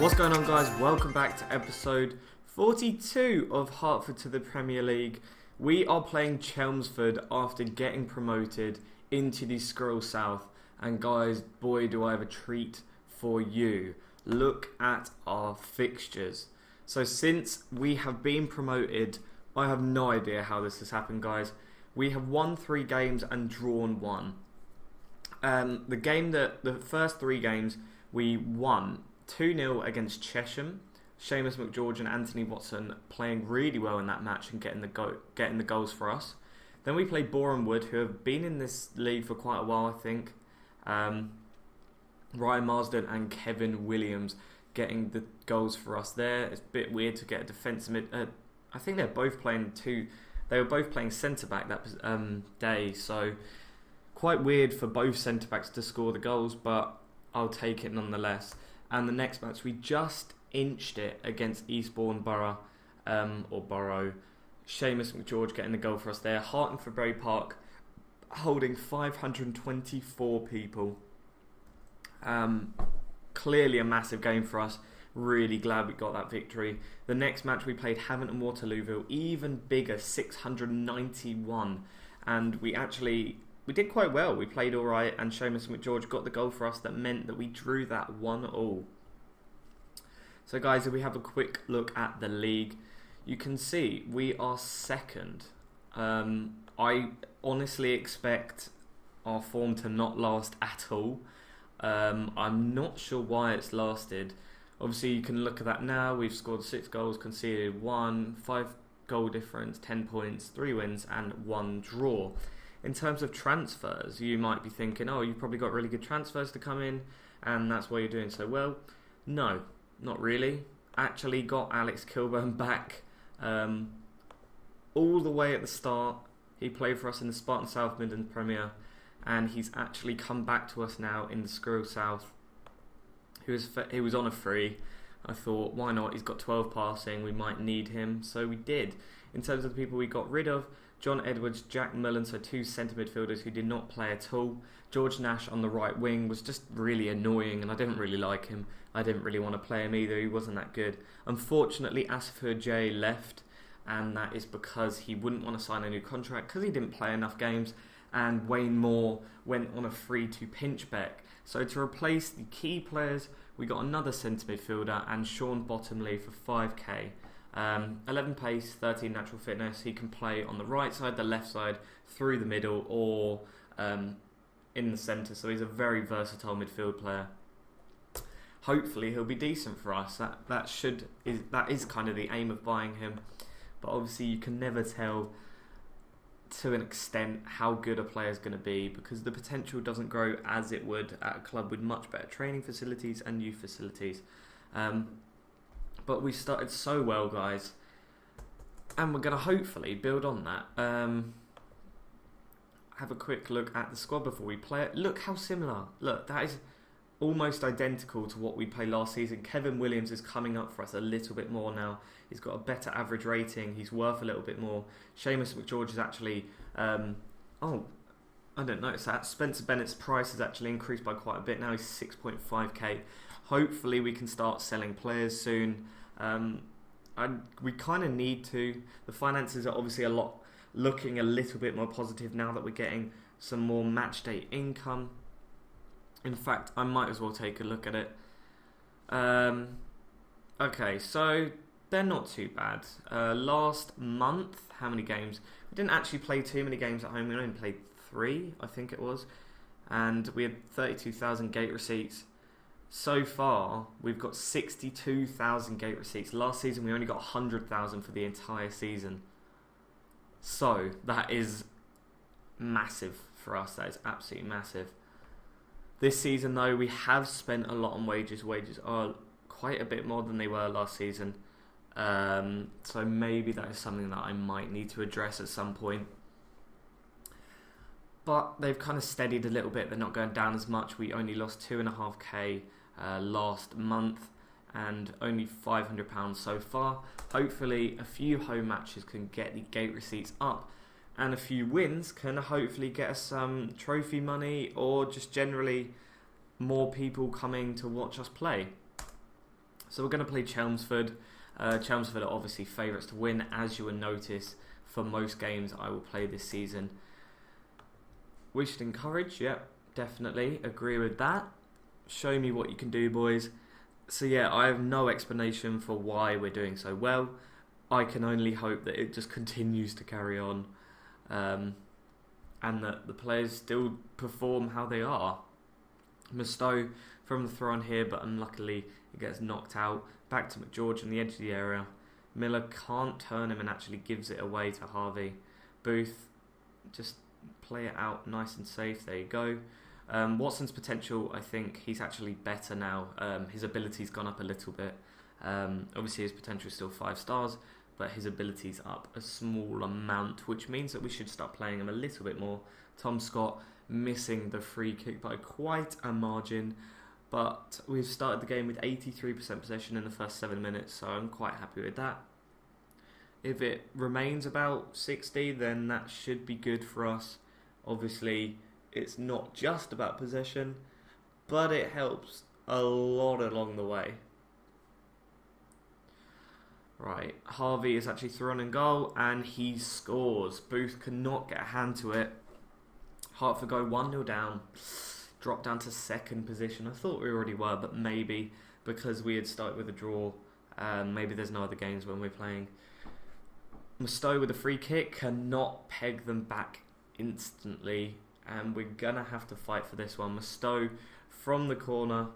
What's going on, guys? Welcome back to episode 42 of Hertford to the Premier League. We are playing Chelmsford after getting promoted into the Skrill South. And guys, boy do I have a treat for you. Look at our fixtures. So since we have been promoted, I have no idea how this has happened, guys. We have won 3 games and drawn 1. The first 3 games we won 2-0 against Chesham. Seamus McGeorge and Anthony Watson playing really well in that match and getting the goals for us. Then we played Boreham Wood, who have been in this league for quite a while, I think. Ryan Marsden and Kevin Williams getting the goals for us there. It's a bit weird to get a defensive mid. I think they're both playing They were both playing centre back that day, so quite weird for both centre backs to score the goals, but I'll take it nonetheless. And the next match, we just inched it against Eastbourne Borough. Seamus McGeorge getting the goal for us there. Hertford Park holding 524 people. Clearly a massive game for us. Really glad we got that victory. The next match we played Havant and Waterlooville, even bigger, 691. And we did quite well. We played alright, and Seamus McGeorge got the goal for us that meant that we drew that 1-1. So guys, if we have a quick look at the league, you can see we are second. I honestly expect our form to not last at all. I'm not sure why it's lasted. Obviously, you can look at that now. We've scored 6 goals, conceded 1, 5 goal difference, 10 points, 3 wins, and 1 draw. In terms of transfers, you might be thinking, oh, you've probably got really good transfers to come in, and that's why you're doing so well. No, not really. Actually got Alex Kilburn back all the way at the start. He played for us in the Spartan South Midlands Premier, and he's actually come back to us now in the Skrill South. He was on a free. I thought, why not? He's got 12 passing. We might need him. So we did. In terms of the people we got rid of, John Edwards, Jack Mullen, so 2 centre midfielders who did not play at all. George Nash on the right wing was just really annoying, and I didn't really like him. I didn't really want to play him either. He wasn't that good. Unfortunately, Asfur J left, and that is because he wouldn't want to sign a new contract because he didn't play enough games. And Wayne Moore went on a free to Pinchbeck. So to replace the key players, we got another centre midfielder and Sean Bottomley for 5k. 11 pace, 13 natural fitness. He can play on the right side, the left side, through the middle, or in the centre. So he's a very versatile midfield player. Hopefully he'll be decent for us. That is kind of the aim of buying him. But obviously you can never tell to an extent how good a player is going to be, because the potential doesn't grow as it would at a club with much better training facilities and youth facilities. But we started so well, guys, and we're going to hopefully build on that. Have a quick look at the squad before we play it. Look how similar. Look, that is almost identical to what we played last season. Kevin Williams is coming up for us a little bit more now. He's got a better average rating. He's worth a little bit more. Seamus McGeorge is actually... I didn't notice that. Spencer Bennett's price has actually increased by quite a bit. Now he's 6.5k. Hopefully we can start selling players soon. We kind of need to. The finances are obviously looking a little bit more positive now that we're getting some more match day income. In fact, I might as well take a look at it. Okay, so they're not too bad. Last month, how many games? We didn't actually play too many games at home. We only played 3, I think it was. And we had 32,000 gate receipts. So far, we've got 62,000 gate receipts. Last season, we only got 100,000 for the entire season. So, that is massive for us. That is absolutely massive. This season, though, we have spent a lot on wages. Wages are quite a bit more than they were last season. So maybe that is something that I might need to address at some point. But they've kind of steadied a little bit. They're not going down as much. We only lost 2.5k last month and only £500 so far. Hopefully a few home matches can get the gate receipts up, and a few wins can hopefully get us some trophy money, or just generally more people coming to watch us play. So we're going to play Chelmsford. Chelmsford are obviously favourites to win, as you will notice for most games I will play this season. We should encourage, yep, definitely agree with that. Show me what you can do, boys. So yeah, I have no explanation for why we're doing so well. I can only hope that it just continues to carry on, and that the players still perform how they are. Mustoe from the throw on here, but unluckily it gets knocked out. Back to McGeorge on the edge of the area. Miller can't turn him and actually gives it away to Harvey. Booth, just play it out nice and safe. There you go. Watson's potential, I think he's actually better now. His ability's gone up a little bit. Obviously his potential is still 5 stars, but his ability's up a small amount, which means that we should start playing him a little bit more. Tom Scott missing the free kick by quite a margin, but we've started the game with 83% possession in the first 7 minutes, so I'm quite happy with that. If it remains about 60, then that should be good for us. Obviously, it's not just about possession, but it helps a lot along the way. Right, Harvey is actually thrown in goal, and he scores. Booth cannot get a hand to it. Hertford go 1-0 down. Drop down to 2nd position. I thought we already were, but maybe because we had started with a draw, maybe there's no other games when we're playing. Mustoe with a free kick cannot peg them back instantly, and we're gonna have to fight for this one. Mustoe from the corner.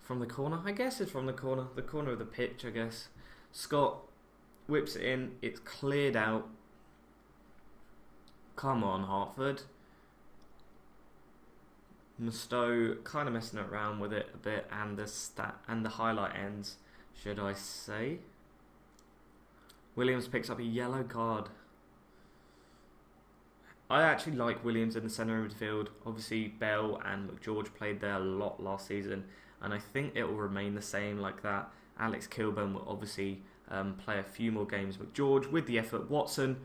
I guess it's from the corner of the pitch, I guess. Scott whips it in. It's cleared out. Come on, Hertford. Mustoe kind of messing around with it a bit, and the highlight ends, should I say. Williams picks up a yellow card. I actually like Williams in the centre of midfield. Obviously Bell and McGeorge played there a lot last season, and I think it will remain the same like that. Alex Kilburn will obviously play a few more games. McGeorge with the effort. Watson,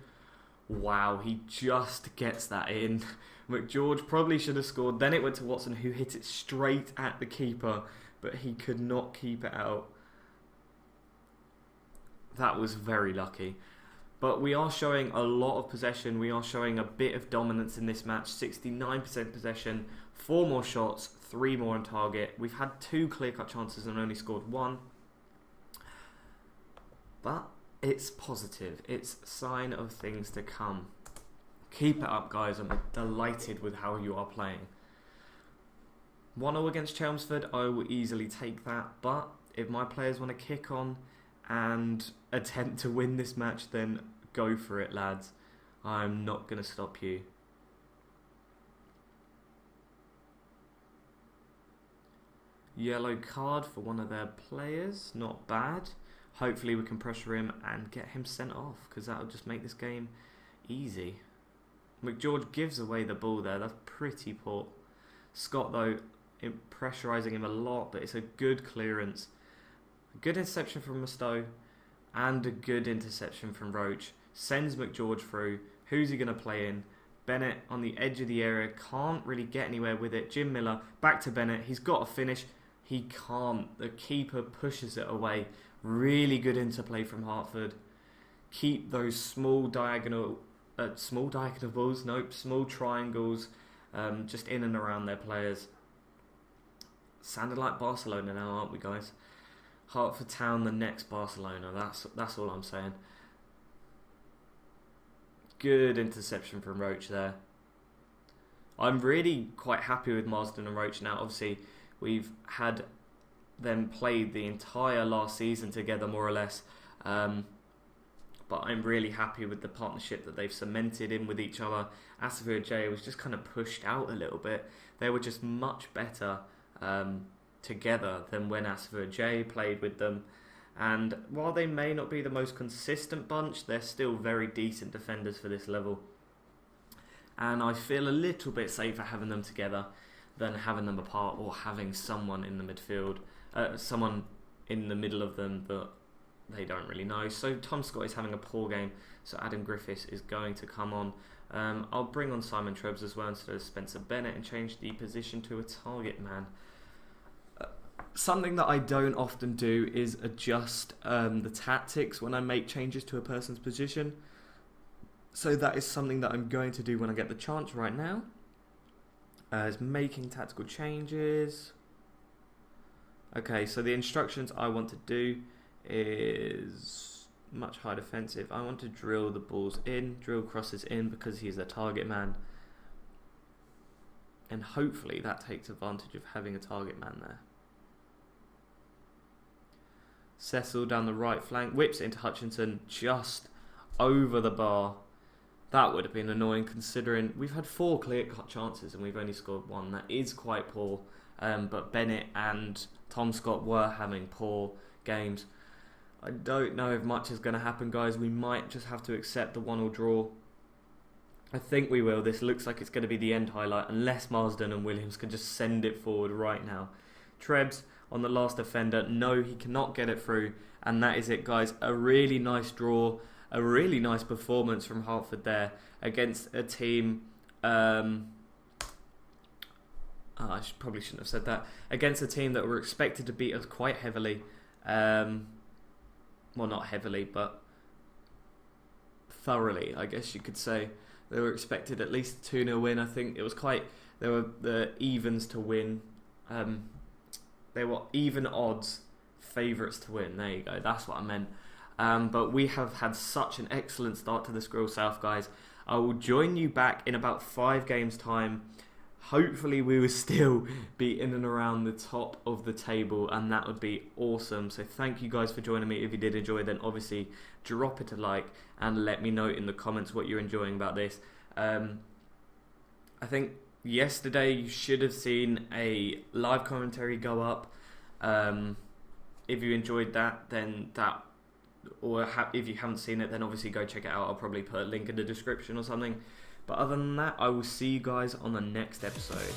wow, he just gets that in. McGeorge probably should have scored. Then it went to Watson, who hit it straight at the keeper, but he could not keep it out. That was very lucky. But we are showing a lot of possession. We are showing a bit of dominance in this match. 69% possession, 4 more shots, 3 more on target. We've had 2 clear-cut chances and only scored 1. But it's positive. It's a sign of things to come. Keep it up, guys. I'm delighted with how you are playing. 1-0 against Chelmsford, I will easily take that. But if my players want to kick on and attempt to win this match, then go for it, lads. I'm not going to stop you. Yellow card for one of their players. Not bad. Hopefully we can pressure him and get him sent off, because that will just make this game easy. McGeorge gives away the ball there. That's pretty poor. Scott, though, pressurising him a lot, but it's a good clearance. A good interception from Mustoe and a good interception from Roach. Sends McGeorge through. Who's he going to play in? Bennett on the edge of the area. Can't really get anywhere with it. Jim Miller back to Bennett. He's got to finish. He can't. The keeper pushes it away. Really good interplay from Hertford. Keep those small diagonal balls. Nope, small triangles just in and around their players. Sounded like Barcelona now, aren't we, guys? Hertford Town, the next Barcelona. That's all I'm saying. Good interception from Roach there. I'm really quite happy with Marsden and Roach now. Obviously, we've had them played the entire last season together, more or less. But I'm really happy with the partnership that they've cemented in with each other. Asavir J was just kind of pushed out a little bit. They were just much better together than when Asavir J played with them. And while they may not be the most consistent bunch, they're still very decent defenders for this level. And I feel a little bit safer having them together than having them apart, or having someone in the midfield, someone in the middle of them that they don't really know. So Tom Scott is having a poor game, so Adam Griffiths is going to come on. I'll bring on Simon Trebs as well instead of Spencer Bennett and change the position to a target man. something that I don't often do is adjust the tactics when I make changes to a person's position. So that is something that I'm going to do when I get the chance right now. Is making tactical changes. Okay, so the instructions I want to do is much higher defensive. I want to drill the balls in, drill crosses in because he's the target man. And hopefully that takes advantage of having a target man there. Cecil down the right flank, whips into Hutchinson just over the bar. That would have been annoying considering we've had 4 clear-cut chances and we've only scored 1. That is quite poor. But Bennett and Tom Scott were having poor games. I don't know if much is going to happen, guys. We might just have to accept the 1-1 draw. I think we will. This looks like it's going to be the end highlight unless Marsden and Williams can just send it forward right now. Trebs on the last defender. No, he cannot get it through. And that is it, guys. A really nice draw. A really nice performance from Hertford there against a team... I probably shouldn't have said that. Against a team that were expected to beat us quite heavily. Well, not heavily, but thoroughly, I guess you could say. They were expected at least 2-0 win. I think it was quite... There were the evens to win. They were even odds favourites to win. There you go. That's what I meant. But we have had such an excellent start to the Skrill South, guys. I will join you back in about 5 games' time. Hopefully we will still be in and around the top of the table, and that would be awesome. So thank you guys for joining me. If you did enjoy, then obviously drop it a like and let me know in the comments what you're enjoying about this. I think yesterday you should have seen a live commentary go up. If you enjoyed that, then that, or if you haven't seen it, then obviously go check it out. I'll probably put a link in the description or something. But other than that, I will see you guys on the next episode.